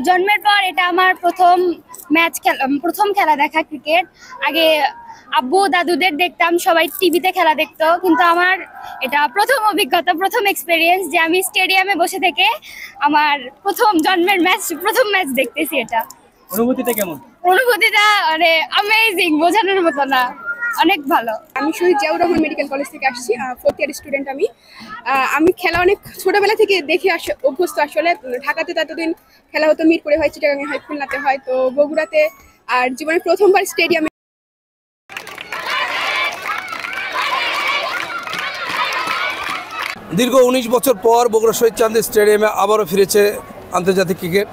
জন্মের পর এটা আমার প্রথম খেলা দেখা ক্রিকেট। আগে আব্বু দাদুদের দেখতাম, সবাই টিভিতে খেলা দেখতো, কিন্তু আমার এটা প্রথম অভিজ্ঞতা, প্রথম এক্সপেরিয়েন্স যে আমি স্টেডিয়ামে বসে থেকে আমার প্রথম ম্যাচ দেখতেছি। এটা অনুভূতিটা কেমন? অনুভূতিটা মানে অ্যামেজিং, বোঝানোর মতো না, অনেক ভালো। আমি শহীদ জিয়াউর রহমান মেডিকেল কলেজ থেকে আসছি, 4th ইয়ার স্টুডেন্ট। আমি খেলা অনেক ছোটবেলা থেকে দেখে অভ্যস্ত। আসলে ঢাকাতে তো এতদিন খেলা হতো, মিরপুরে হয়, চিটাগাঙে হয়, খুলনাতে হয়, তো বগুড়াতে আর জীবনে প্রথমবার স্টেডিয়ামে। দীর্ঘ 19 বছর পর বগুড়া শহীদ চাঁদ স্টেডিয়ামে আবারও ফিরেছে আন্তর্জাতিক ক্রিকেট।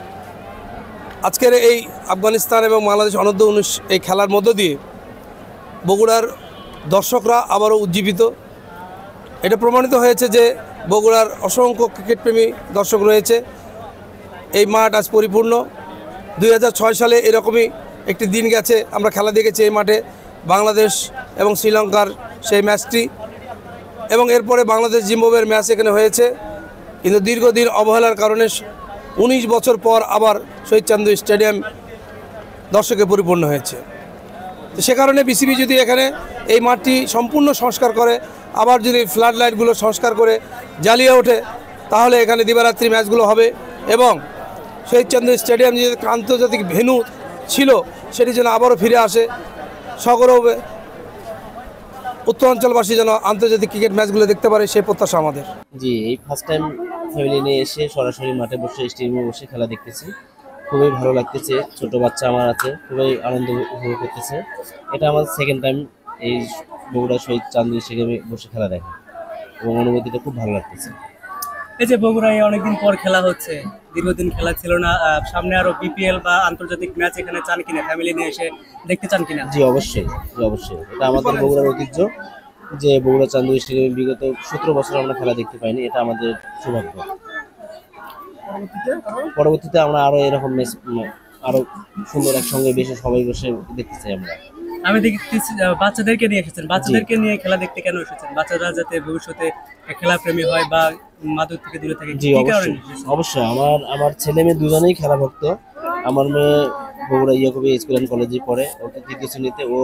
আজকের এই আফগানিস্তান এবং বাংলাদেশ অনূর্ধ্ব-19 এই খেলার মধ্য দিয়ে বগুড়ার দর্শকরা আবারও উজ্জীবিত। এটা প্রমাণিত হয়েছে যে বগুড়ার অসংখ্য ক্রিকেটপ্রেমী দর্শক রয়েছে। এই মাঠ আজ পরিপূর্ণ। 2006 সালে এরকমই একটি দিন গেছে, আমরা খেলা দেখেছি এই মাঠে, বাংলাদেশ এবং শ্রীলঙ্কার সেই ম্যাচটি, এবং এরপরে বাংলাদেশ জিম্বাবুয়ের ম্যাচ এখানে হয়েছে। কিন্তু দীর্ঘদিন অবহেলার কারণে 19 বছর পর আবার শহীদ চাঁদ স্টেডিয়াম দর্শকে পরিপূর্ণ হয়েছে। তো সে কারণে বিসিবি যদি এখানে এই মাঠটি সম্পূর্ণ সংস্কার করে, আবার যদি ফ্লাড লাইটগুলো সংস্কার করে জ্বালিয়ে ওঠে, তাহলে এখানে দিবারাত্রি ম্যাচগুলো হবে এবং শহীদ চাঁদ স্টেডিয়াম যে আন্তর্জাতিক ভেন্যু ছিল সেটি যেন আবারও ফিরে আসে। সগৌরবে উত্তরাঞ্চলবাসী যেন আন্তর্জাতিক ক্রিকেট ম্যাচগুলো দেখতে পারে, সেই প্রত্যাশা আমাদের। জি, এই ফার্স্ট টাইম ফ্যামিলি নিয়ে এসে সরাসরি মাঠে বসে স্টেডিয়ামে বসে খেলা দেখতেছি, খুবই ভালো লাগতেছে। ছোট বাচ্চা আমার আছে, খুবই আনন্দ উপভোগ করতেছে। এটা আমার সেকেন্ড টাইম এই বগুড়া শহীদ চাঁদ স্টেডিয়ামে বসে খেলা দেখা, এবং অনুভূতিটা খুব ভালো লাগতেছে। এই যে বগুড়ায় অনেকদিন পর খেলা হচ্ছে, দীর্ঘদিন খেলা ছিল না, সামনে আরো বিপিএল বা আন্তর্জাতিক ম্যাচ এখানে চান কিনা, ফ্যামিলি নিয়ে এসে দেখতে চান কিনা? জি অবশ্যই, অবশ্যই। এটা আমাদের বগুড়ার ঐতিহ্য যে বগুড়া চান্দু স্টেডিয়ামে বিগত 17 বছর আমরা খেলা দেখতে পাইনি, এটা আমাদের সৌভাগ্য। পরবর্তীতে আমরা আরো এরকম ম্যাচ আরো সুন্দর একসঙ্গে বেশি সবাই বসে দেখতে চাই। আমি দেখতেছি বাচ্চাদেরকে নিয়ে এসেছেন, বাচ্চাদেরকে নিয়ে খেলা দেখতে কেন এসেছেন? বাচ্চারা যাতে ভবিষ্যতে খেলা প্রেমী হয় বা মাদক থেকে দূরে থাকে। জি অবশ্যই, আমার ছেলে মেয়ে দুজনেই খেলা ভক্ত। আমার মেয়ে বগুড়া ইয়াকুবে স্কুল অ্যান্ড কলেজে পড়ে, ওকে 3য় শ্রেণীতে। ও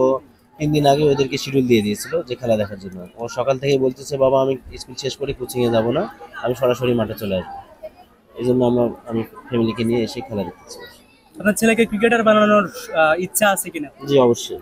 3 দিন আগে ওদেরকে শিডিউল দিয়ে দিয়েছিল যে খেলা দেখার জন্য। ও সকাল থেকে বলতেছে, বাবা আমি স্কুল শেষ করে কোচিংয়ে যাব না, আমি সরাসরি মাঠে চলে আসবো। এই জন্য আমি ফ্যামিলিকে নিয়ে এসে খেলা দেখতেছি। আপনার ছেলেকে ক্রিকেটার বানানোর ইচ্ছা আছে কিনা? জি অবশ্যই।